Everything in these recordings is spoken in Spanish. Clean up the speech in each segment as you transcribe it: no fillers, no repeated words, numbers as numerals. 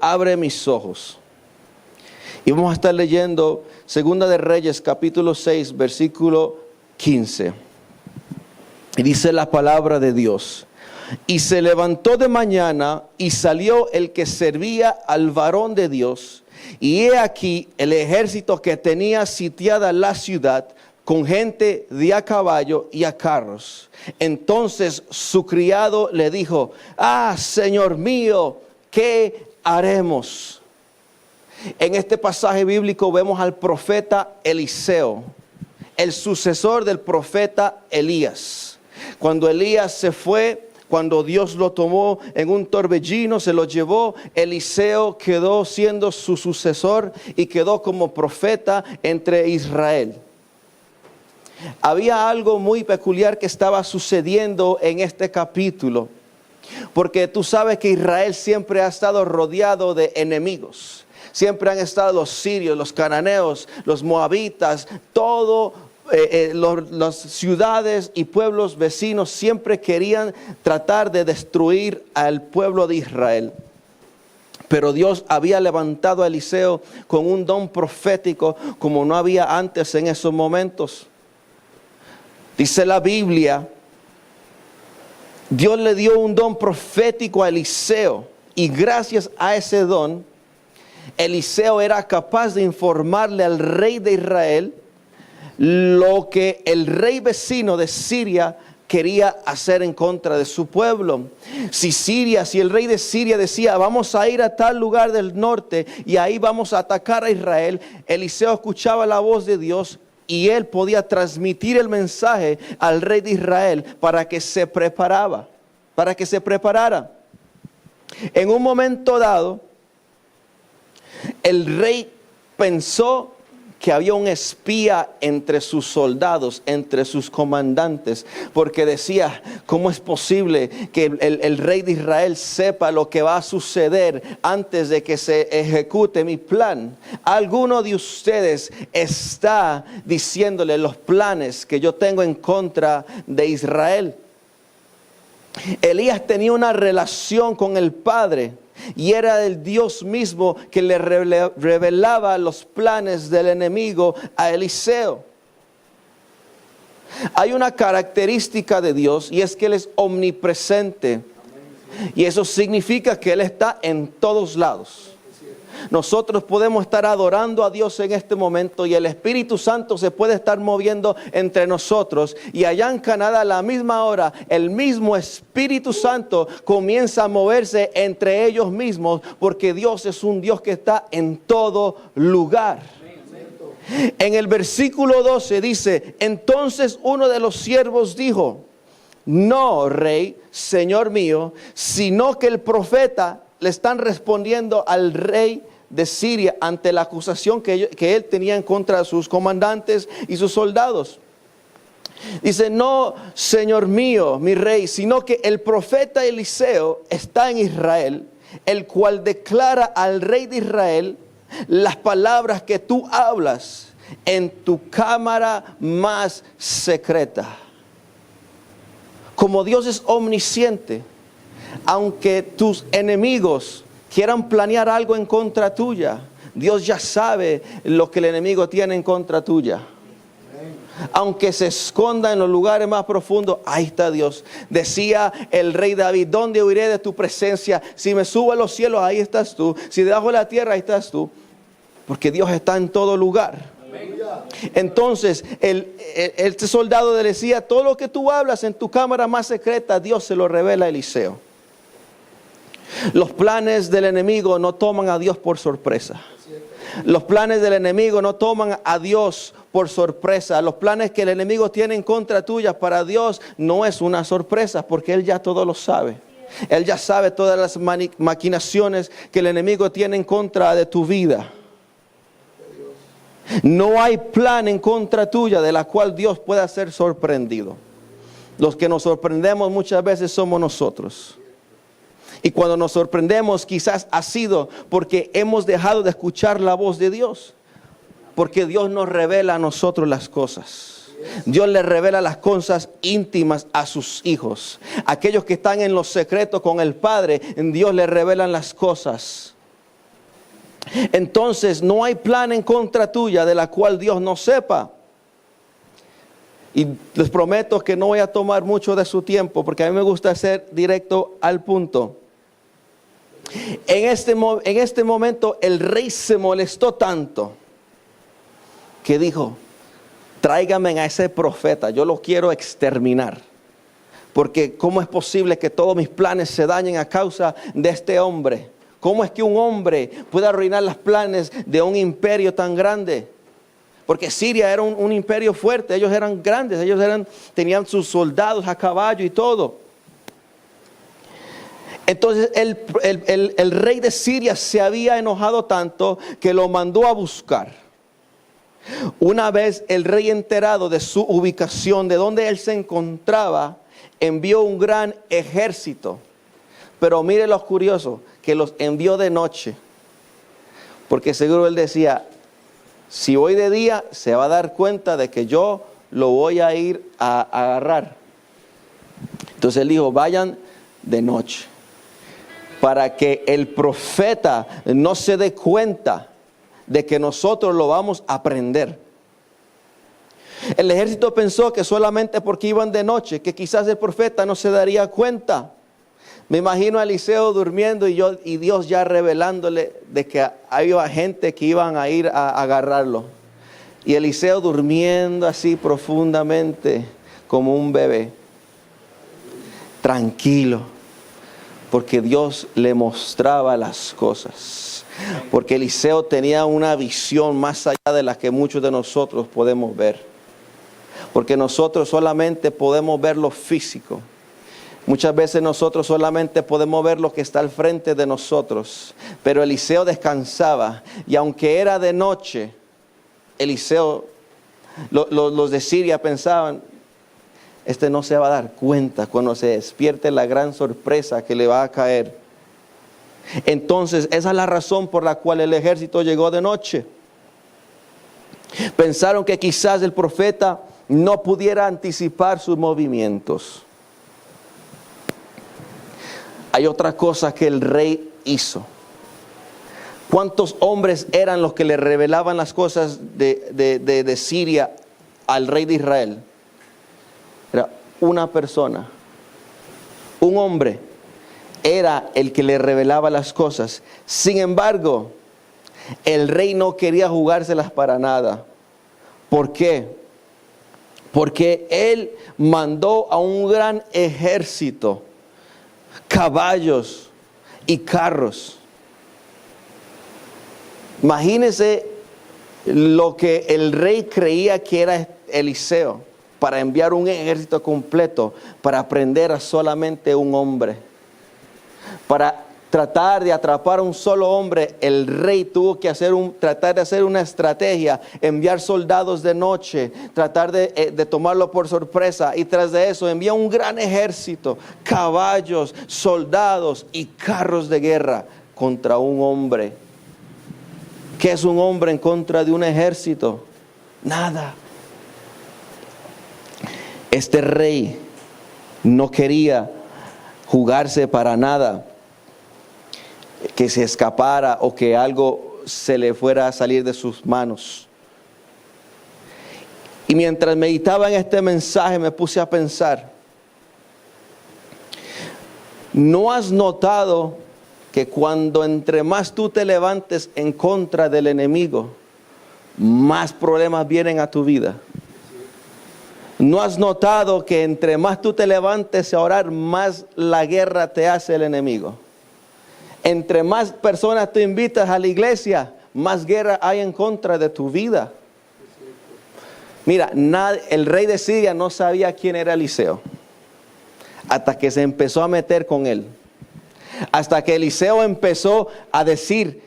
abre mis ojos. Y vamos a estar leyendo Segunda de Reyes, capítulo 6, versículo 15. Y dice la palabra de Dios: y se levantó de mañana y salió el que servía al varón de Dios, y he aquí el ejército que tenía sitiada la ciudad, con gente de a caballo y a carros. Entonces su criado le dijo: Señor mío, ¿qué haremos? En este pasaje bíblico vemos al profeta Eliseo, el sucesor del profeta Elías. Cuando Elías se fue, cuando Dios lo tomó en un torbellino, se lo llevó, Eliseo quedó siendo su sucesor y quedó como profeta entre Israel. Había algo muy peculiar que estaba sucediendo en este capítulo, porque tú sabes que Israel siempre ha estado rodeado de enemigos. Siempre han estado los sirios, los cananeos, los moabitas, las ciudades y pueblos vecinos siempre querían tratar de destruir al pueblo de Israel. Pero Dios había levantado a Eliseo con un don profético como no había antes en esos momentos. Dice la Biblia, Dios le dio un don profético a Eliseo, y gracias a ese don, Eliseo era capaz de informarle al rey de Israel lo que el rey vecino de Siria quería hacer en contra de su pueblo. Si el rey de Siria decía: vamos a ir a tal lugar del norte y ahí vamos a atacar a Israel, Eliseo escuchaba la voz de Dios y él podía transmitir el mensaje al rey de Israel para que se preparara. En un momento dado, el rey pensó que había un espía entre sus soldados, entre sus comandantes, porque decía: ¿cómo es posible que el rey de Israel sepa lo que va a suceder antes de que se ejecute mi plan? ¿Alguno de ustedes está diciéndole los planes que yo tengo en contra de Israel? Elías tenía una relación con el Padre, y era el Dios mismo que le revelaba los planes del enemigo a Eliseo. Hay una característica de Dios, y es que Él es omnipresente. Y eso significa que Él está en todos lados. Nosotros podemos estar adorando a Dios en este momento y el Espíritu Santo se puede estar moviendo entre nosotros, y allá en Canadá a la misma hora el mismo Espíritu Santo comienza a moverse entre ellos mismos, porque Dios es un Dios que está en todo lugar. En el versículo 12 dice: entonces uno de los siervos dijo: no, rey, señor mío, sino que el profeta. Le están respondiendo al rey de Siria ante la acusación que él tenía en contra de sus comandantes y sus soldados. Dice: no, señor mío, mi rey, sino que el profeta Eliseo está en Israel, el cual declara al rey de Israel las palabras que tú hablas en tu cámara más secreta. Como Dios es omnisciente, aunque tus enemigos quieran planear algo en contra tuya, Dios ya sabe lo que el enemigo tiene en contra tuya. Aunque se esconda en los lugares más profundos, ahí está Dios. Decía el rey David: ¿dónde huiré de tu presencia? Si me subo a los cielos, ahí estás tú. Si debajo de la tierra, ahí estás tú. Porque Dios está en todo lugar. Entonces este soldado le decía: todo lo que tú hablas en tu cámara más secreta, Dios se lo revela a Eliseo. Los planes del enemigo no toman a Dios por sorpresa. Los planes del enemigo no toman a Dios por sorpresa. Los planes que el enemigo tiene en contra tuya, para Dios no es una sorpresa, porque Él ya todo lo sabe. Él ya sabe todas las maquinaciones que el enemigo tiene en contra de tu vida. No hay plan en contra tuya de la cual Dios pueda ser sorprendido. Los que nos sorprendemos muchas veces somos nosotros. Y cuando nos sorprendemos, quizás ha sido porque hemos dejado de escuchar la voz de Dios. Porque Dios nos revela a nosotros las cosas. Dios le revela las cosas íntimas a sus hijos. Aquellos que están en los secretos con el Padre, Dios le revelan las cosas. Entonces no hay plan en contra tuya de la cual Dios no sepa. Y les prometo que no voy a tomar mucho de su tiempo, porque a mí me gusta ser directo al punto. En este momento el rey se molestó tanto que dijo: tráigame a ese profeta, yo lo quiero exterminar. Porque ¿cómo es posible que todos mis planes se dañen a causa de este hombre? ¿Cómo es que un hombre puede arruinar los planes de un imperio tan grande? Porque Siria era un imperio fuerte, ellos eran grandes, tenían sus soldados a caballo y todo. Entonces el rey de Siria se había enojado tanto que lo mandó a buscar. Una vez el rey, enterado de su ubicación, de donde él se encontraba, envió un gran ejército. Pero mire lo curioso, que los envió de noche. Porque seguro él decía: si voy de día, se va a dar cuenta de que yo lo voy a ir a agarrar. Entonces él dijo: vayan de noche, para que el profeta no se dé cuenta de que nosotros lo vamos a prender. El ejército pensó que solamente porque iban de noche, que quizás el profeta no se daría cuenta. Me imagino a Eliseo durmiendo y Dios ya revelándole de que había gente que iban a ir a agarrarlo. Y Eliseo durmiendo así profundamente como un bebé, tranquilo, porque Dios le mostraba las cosas. Porque Eliseo tenía una visión más allá de la que muchos de nosotros podemos ver. Porque nosotros solamente podemos ver lo físico. Muchas veces nosotros solamente podemos ver lo que está al frente de nosotros. Pero Eliseo descansaba. Y aunque era de noche, Eliseo, los de Siria pensaban: este no se va a dar cuenta cuando se despierte la gran sorpresa que le va a caer. Entonces esa es la razón por la cual el ejército llegó de noche. Pensaron que quizás el profeta no pudiera anticipar sus movimientos. Hay otra cosa que el rey hizo. ¿Cuántos hombres eran los que le revelaban las cosas de Siria al rey de Israel? Era una persona. Un hombre era el que le revelaba las cosas. Sin embargo, el rey no quería jugárselas para nada. ¿Por qué? Porque él mandó a un gran ejército, caballos y carros. Imagínense lo que el rey creía que era Eliseo, para enviar un ejército completo para prender a solamente un hombre. Para tratar de atrapar a un solo hombre, el rey tuvo que tratar de hacer una estrategia, enviar soldados de noche, tratar de tomarlo por sorpresa, y tras de eso envía un gran ejército, caballos, soldados y carros de guerra contra un hombre. ¿Qué es un hombre en contra de un ejército? Nada. Este rey no quería jugarse para nada, que se escapara o que algo se le fuera a salir de sus manos. Y mientras meditaba en este mensaje me puse a pensar: ¿no has notado que cuando entre más tú te levantes en contra del enemigo, más problemas vienen a tu vida? ¿No has notado que entre más tú te levantes a orar, más la guerra te hace el enemigo? Entre más personas tú invitas a la iglesia, más guerra hay en contra de tu vida. Mira, el rey de Siria no sabía quién era Eliseo, hasta que se empezó a meter con él. Hasta que Eliseo empezó a decir: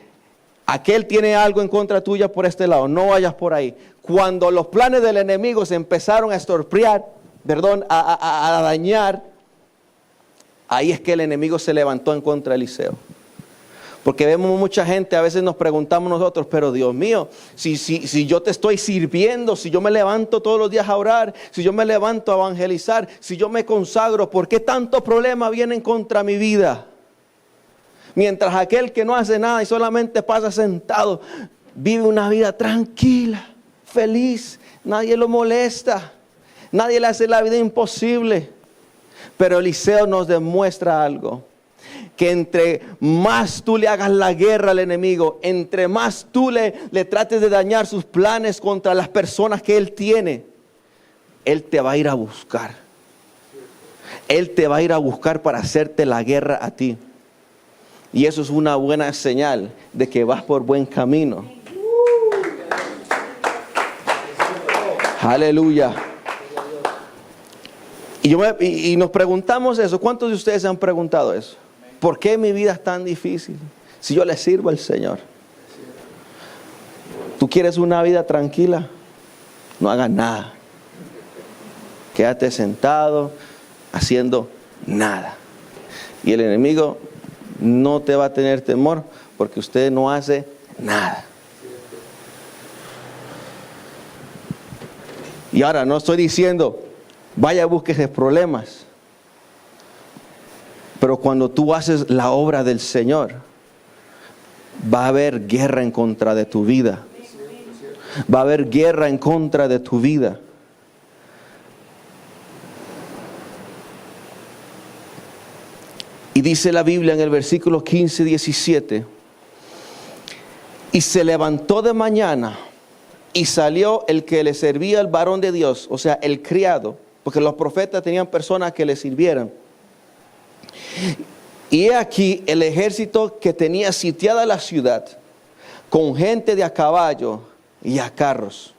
aquel tiene algo en contra tuya por este lado, no vayas por ahí. Cuando los planes del enemigo se empezaron a a dañar, ahí es que el enemigo se levantó en contra de Eliseo. Porque vemos mucha gente, a veces nos preguntamos nosotros: pero Dios mío, si yo te estoy sirviendo, si yo me levanto todos los días a orar, si yo me levanto a evangelizar, si yo me consagro, ¿por qué tanto problema vienen contra mi vida? Mientras aquel que no hace nada y solamente pasa sentado, vive una vida tranquila, feliz, nadie lo molesta, nadie le hace la vida imposible. Pero Eliseo nos demuestra algo, que entre más tú le hagas la guerra al enemigo, entre más tú le trates de dañar sus planes contra las personas que él tiene, él te va a ir a buscar. Él te va a ir a buscar para hacerte la guerra a ti. Y eso es una buena señal de que vas por buen camino. Aleluya. Y nos preguntamos eso. ¿Cuántos de ustedes se han preguntado eso? ¿Por qué mi vida es tan difícil si yo le sirvo al Señor? ¿Tú quieres una vida tranquila? No hagas nada. Quédate sentado haciendo nada. Y el enemigo no te va a tener temor porque usted no hace nada. Y ahora no estoy diciendo vaya, búsquese problemas. Pero cuando tú haces la obra del Señor, va a haber guerra en contra de tu vida. Va a haber guerra en contra de tu vida. Y dice la Biblia en el versículo 15, 17. Y se levantó de mañana y salió el que le servía al varón de Dios, o sea, el criado, porque los profetas tenían personas que le sirvieran. Y he aquí el ejército que tenía sitiada la ciudad, con gente de a caballo y a carros.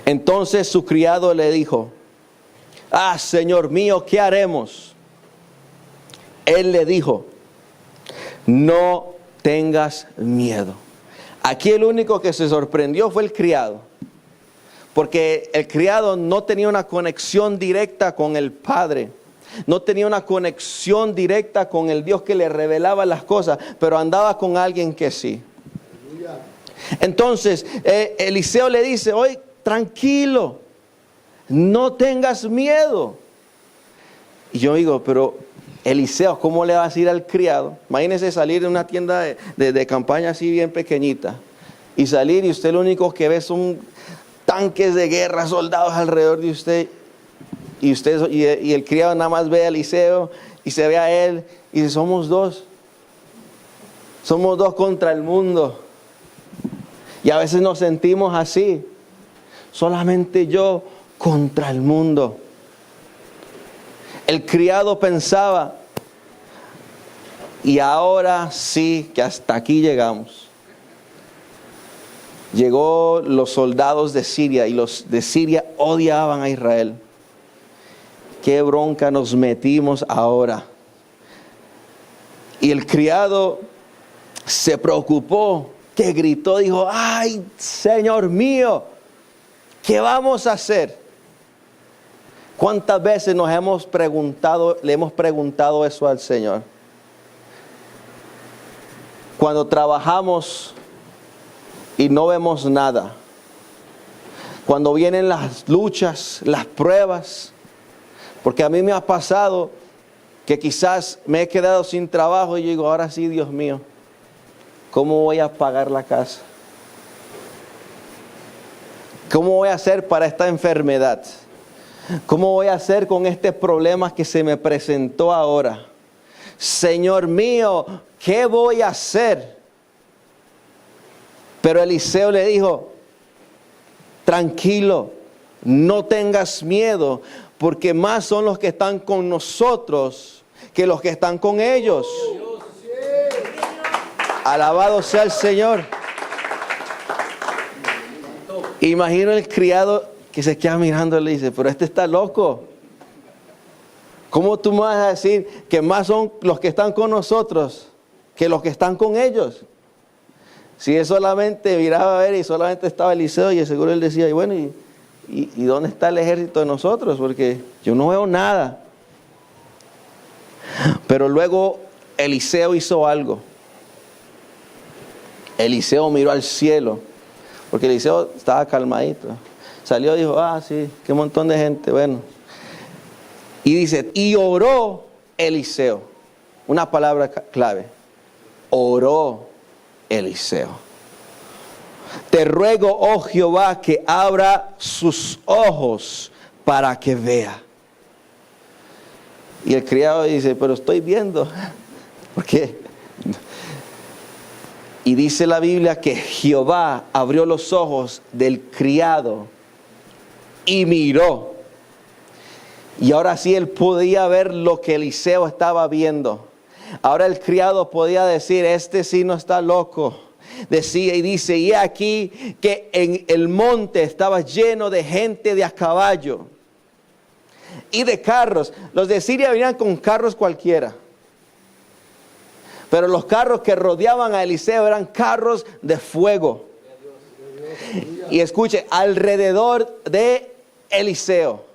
Entonces su criado le dijo: ah, Señor mío, ¿qué haremos? Él le dijo: no tengas miedo. Aquí el único que se sorprendió fue el criado, porque el criado no tenía una conexión directa con el Padre, no tenía una conexión directa con el Dios que le revelaba las cosas, pero andaba con alguien que sí. Entonces Eliseo le dice: oye, tranquilo, no tengas miedo. Y yo digo, pero Eliseo, ¿cómo le va a decir al criado? Imagínese salir de una tienda de campaña así bien pequeñita y salir, y usted lo único que ve son tanques de guerra, soldados alrededor de usted, y el criado nada más ve a Eliseo y se ve a él y dice: somos dos contra el mundo. Y a veces nos sentimos así, solamente yo contra el mundo. El criado pensaba: y ahora sí que hasta aquí llegamos. Llegó los soldados de Siria, y los de Siria odiaban a Israel. Qué bronca nos metimos ahora. Y el criado se preocupó, que gritó, dijo: ay, Señor mío, ¿qué vamos a hacer? ¿Cuántas veces le hemos preguntado eso al Señor? Cuando trabajamos y no vemos nada. Cuando vienen las luchas, las pruebas. Porque a mí me ha pasado que quizás me he quedado sin trabajo y yo digo: ahora sí, Dios mío, ¿cómo voy a pagar la casa? ¿Cómo voy a hacer para esta enfermedad? ¿Cómo voy a hacer con este problema que se me presentó ahora? Señor mío, ¿qué voy a hacer? Pero Eliseo le dijo: tranquilo, no tengas miedo, porque más son los que están con nosotros que los que están con ellos. Alabado sea el Señor. Imagino el criado que se queda mirando y le dice: pero este está loco. ¿Cómo tú me vas a decir que más son los que están con nosotros que los que están con ellos? Si él solamente miraba a ver y solamente estaba Eliseo, y seguro él decía: y bueno, ¿y dónde está el ejército de nosotros? Porque yo no veo nada. Pero luego Eliseo hizo algo. Eliseo miró al cielo, porque Eliseo estaba calmadito. Salió y dijo: ah, sí, qué montón de gente, bueno. Y dice: y oró Eliseo. una palabra clave. Oró Eliseo. Te ruego, oh Jehová, que abra sus ojos para que vea. Y el criado dice, pero estoy viendo. ¿Por qué? Y dice la Biblia que Jehová abrió los ojos del criado y miró. Y ahora sí él podía ver lo que Eliseo estaba viendo. Ahora el criado podía decir, este sí no está loco. Decía y dice, y aquí que en el monte estaba lleno de gente de a caballo y de carros. Los de Siria venían con carros cualquiera. Pero los carros que rodeaban a Eliseo eran carros de fuego. Y escuche, alrededor de Eliseo,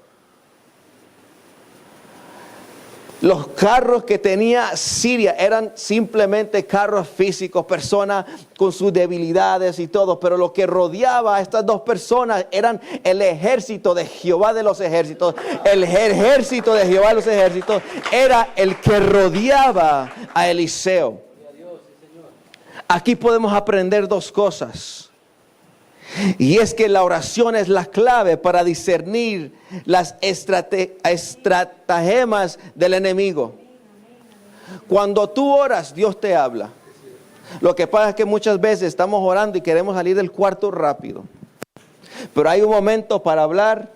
los carros que tenía Siria eran simplemente carros físicos, personas con sus debilidades y todo. Pero lo que rodeaba a estas dos personas eran el ejército de Jehová de los ejércitos. El ejército de Jehová de los ejércitos era el que rodeaba a Eliseo. Aquí podemos aprender dos cosas. Y es que la oración es la clave para discernir las estratagemas del enemigo. Cuando tú oras, Dios te habla. Lo que pasa es que muchas veces estamos orando y queremos salir del cuarto rápido. Pero hay un momento para hablar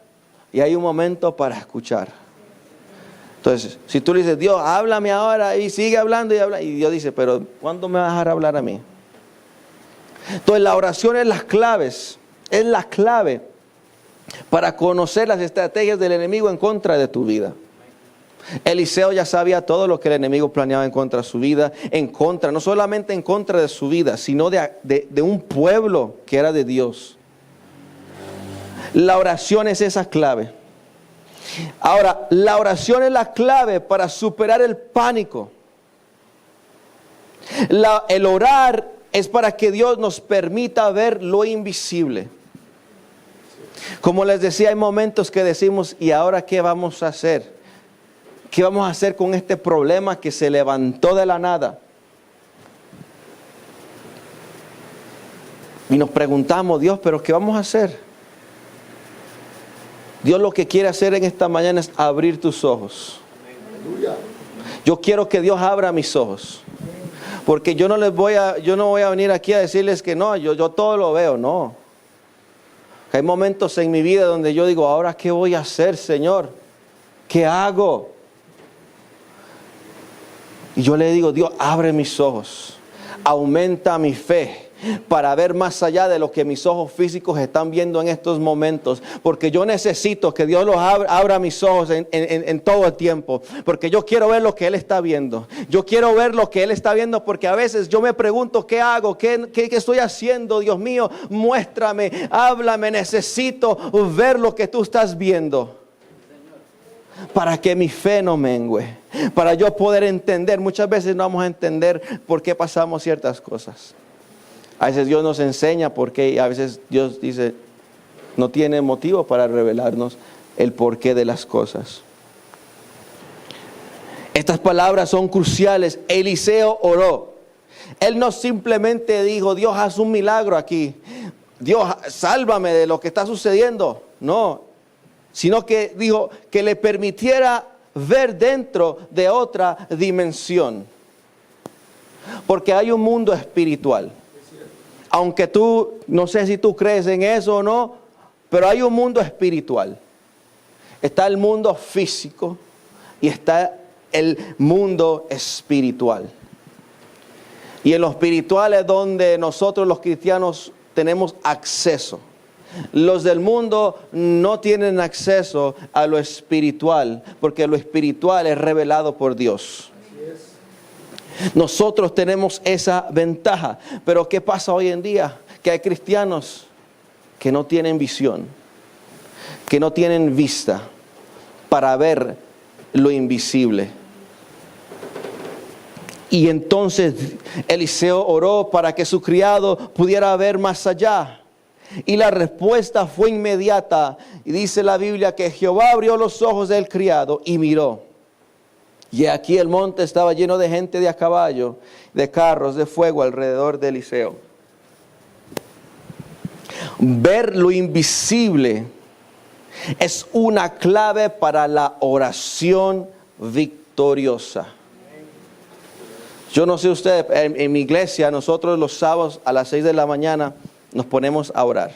y hay un momento para escuchar. Entonces, si tú le dices, Dios, háblame ahora, y sigue hablando y habla, y Dios dice, pero ¿cuándo me vas a dejar hablar a mí? Entonces la oración es las claves, es la clave para conocer las estrategias del enemigo en contra de tu vida. Eliseo ya sabía todo lo que el enemigo planeaba en contra de su vida, no solamente en contra de su vida, sino de un pueblo que era de Dios. La oración es esa clave. Ahora, la oración es la clave para superar el pánico. El orar es para que Dios nos permita ver lo invisible. Como les decía, hay momentos que decimos, ¿y ahora qué vamos a hacer? ¿Qué vamos a hacer con este problema que se levantó de la nada? Y nos preguntamos, Dios, ¿pero qué vamos a hacer? Dios lo que quiere hacer en esta mañana es abrir tus ojos. Yo quiero que Dios abra mis ojos. Porque yo no voy a venir aquí a decirles que no, yo todo lo veo, no. Hay momentos en mi vida donde yo digo, ¿ahora qué voy a hacer, Señor? ¿Qué hago? Y yo le digo, Dios, abre mis ojos, aumenta mi fe para ver más allá de lo que mis ojos físicos están viendo en estos momentos, porque yo necesito que Dios abra mis ojos en todo el tiempo, porque yo quiero ver lo que Él está viendo. Yo quiero ver lo que Él está viendo, porque a veces yo me pregunto, ¿qué hago? ¿Qué estoy haciendo? Dios mío, muéstrame, háblame, necesito ver lo que tú estás viendo, para que mi fe no mengue, para yo poder entender. Muchas veces no vamos a entender por qué pasamos ciertas cosas. A veces Dios nos enseña por qué, y a veces Dios dice, no tiene motivo para revelarnos el porqué de las cosas. Estas palabras son cruciales. Eliseo oró. Él no simplemente dijo, Dios, haz un milagro aquí. Dios, sálvame de lo que está sucediendo. No, sino que dijo que le permitiera ver dentro de otra dimensión. Porque hay un mundo espiritual. Aunque tú, no sé si tú crees en eso o no, pero hay un mundo espiritual. Está el mundo físico y está el mundo espiritual. Y en lo espiritual es donde nosotros los cristianos tenemos acceso. Los del mundo no tienen acceso a lo espiritual, porque lo espiritual es revelado por Dios. Nosotros tenemos esa ventaja. Pero ¿qué pasa hoy en día? Que hay cristianos que no tienen visión, que no tienen vista para ver lo invisible. Y entonces Eliseo oró para que su criado pudiera ver más allá. Y la respuesta fue inmediata. Y dice la Biblia que Jehová abrió los ojos del criado y miró. Y aquí el monte estaba lleno de gente de a caballo, de carros de fuego alrededor de Eliseo. Ver lo invisible es una clave para la oración victoriosa. Yo no sé ustedes, en mi iglesia nosotros los sábados a las 6 de la mañana nos ponemos a orar.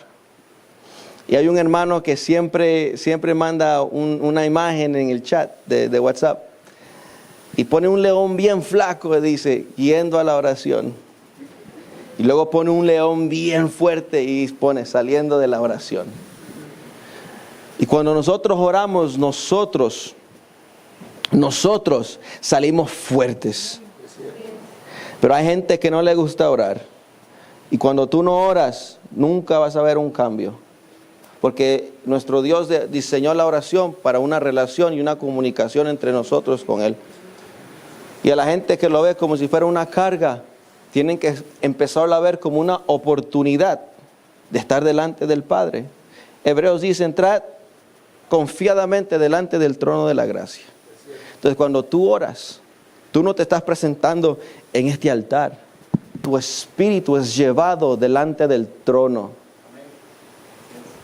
Y hay un hermano que siempre manda una imagen en el chat de WhatsApp. Y pone un león bien flaco y dice, yendo a la oración. Y luego pone un león bien fuerte y pone, saliendo de la oración. Y cuando nosotros oramos, nosotros salimos fuertes. Pero hay gente que no le gusta orar. Y cuando tú no oras, nunca vas a ver un cambio. Porque nuestro Dios diseñó la oración para una relación y una comunicación entre nosotros con Él. Y a la gente que lo ve como si fuera una carga, tienen que empezar a ver como una oportunidad de estar delante del Padre. Hebreos dice, entrad confiadamente delante del trono de la gracia. Entonces cuando tú oras, tú no te estás presentando en este altar. Tu espíritu es llevado delante del trono.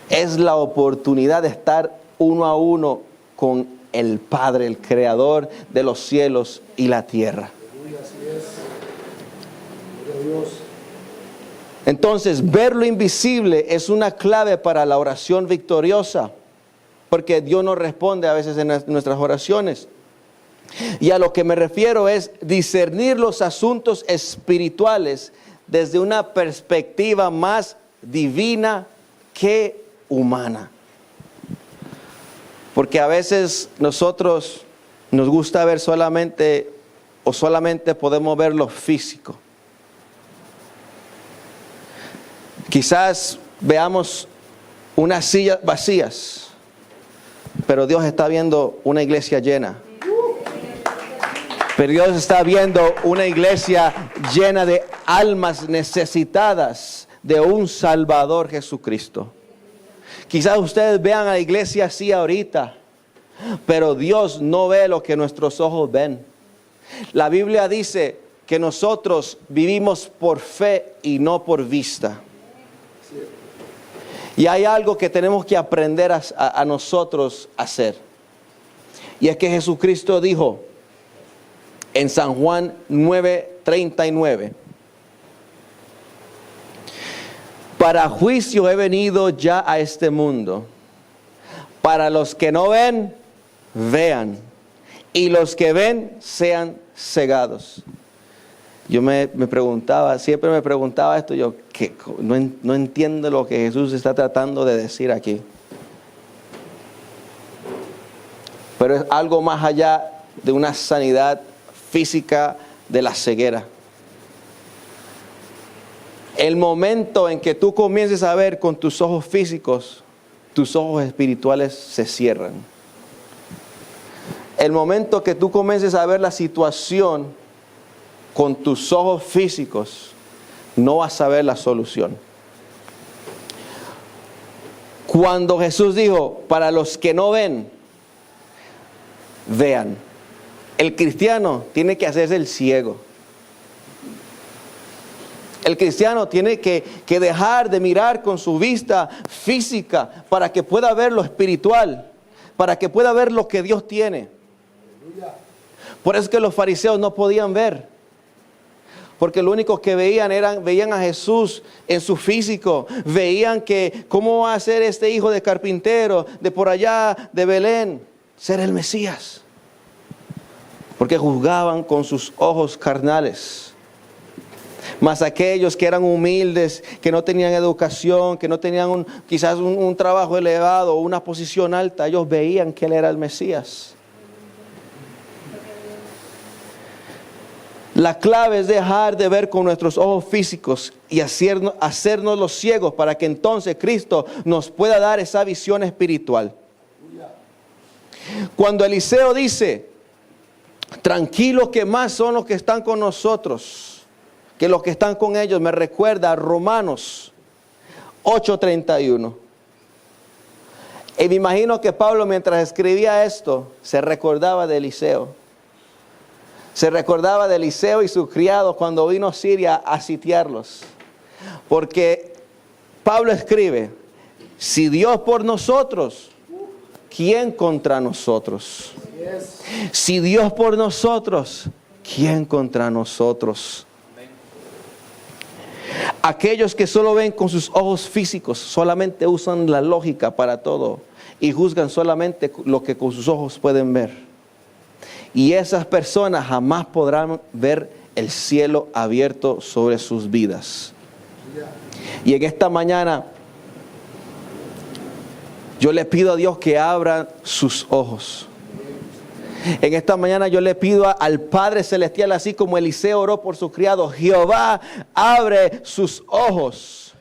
Es la oportunidad de estar uno a uno con el Padre, el Creador de los cielos y la tierra. Entonces, ver lo invisible es una clave para la oración victoriosa, porque Dios nos responde a veces en nuestras oraciones. Y a lo que me refiero es discernir los asuntos espirituales desde una perspectiva más divina que humana. Porque a veces nosotros nos gusta ver solamente podemos ver lo físico. Quizás veamos unas sillas vacías, pero Dios está viendo una iglesia llena. Pero Dios está viendo una iglesia llena de almas necesitadas de un Salvador Jesucristo. Quizás ustedes vean a la iglesia así ahorita, pero Dios no ve lo que nuestros ojos ven. La Biblia dice que nosotros vivimos por fe y no por vista. Y hay algo que tenemos que aprender a nosotros a hacer. Y es que Jesucristo dijo en San Juan 9:39, para juicio he venido ya a este mundo. Para los que no ven, vean. Y los que ven, sean cegados. Yo siempre me preguntaba esto, que no entiendo lo que Jesús está tratando de decir aquí. Pero es algo más allá de una sanidad física de la ceguera. El momento en que tú comiences a ver con tus ojos físicos, tus ojos espirituales se cierran. El momento que tú comiences a ver la situación con tus ojos físicos, no vas a ver la solución. Cuando Jesús dijo, para los que no ven, vean. El cristiano tiene que hacerse el ciego. El cristiano tiene que dejar de mirar con su vista física para que pueda ver lo espiritual, para que pueda ver lo que Dios tiene. Por eso es que los fariseos no podían ver. Porque lo único que veían a Jesús en su físico. Veían que cómo va a ser este hijo de carpintero, de por allá, de Belén, ser el Mesías. Porque juzgaban con sus ojos carnales. Mas aquellos que eran humildes, que no tenían educación, que no tenían quizás un trabajo elevado o una posición alta, ellos veían que Él era el Mesías. La clave es dejar de ver con nuestros ojos físicos y hacernos los ciegos para que entonces Cristo nos pueda dar esa visión espiritual. Cuando Eliseo dice, tranquilo que más son los que están con nosotros que los que están con ellos, me recuerda a Romanos 8:31. Y me imagino que Pablo, mientras escribía esto, se recordaba de Eliseo. Se recordaba de Eliseo y sus criados cuando vino a Siria a sitiarlos. Porque Pablo escribe, si Dios por nosotros, ¿quién contra nosotros? Si Dios por nosotros, ¿quién contra nosotros? Aquellos que solo ven con sus ojos físicos, solamente usan la lógica para todo y juzgan solamente lo que con sus ojos pueden ver. Y esas personas jamás podrán ver el cielo abierto sobre sus vidas. Y en esta mañana yo le pido a Dios que abra sus ojos. En esta mañana yo le pido al Padre Celestial, así como Eliseo oró por sus criados, Jehová, abre sus ojos.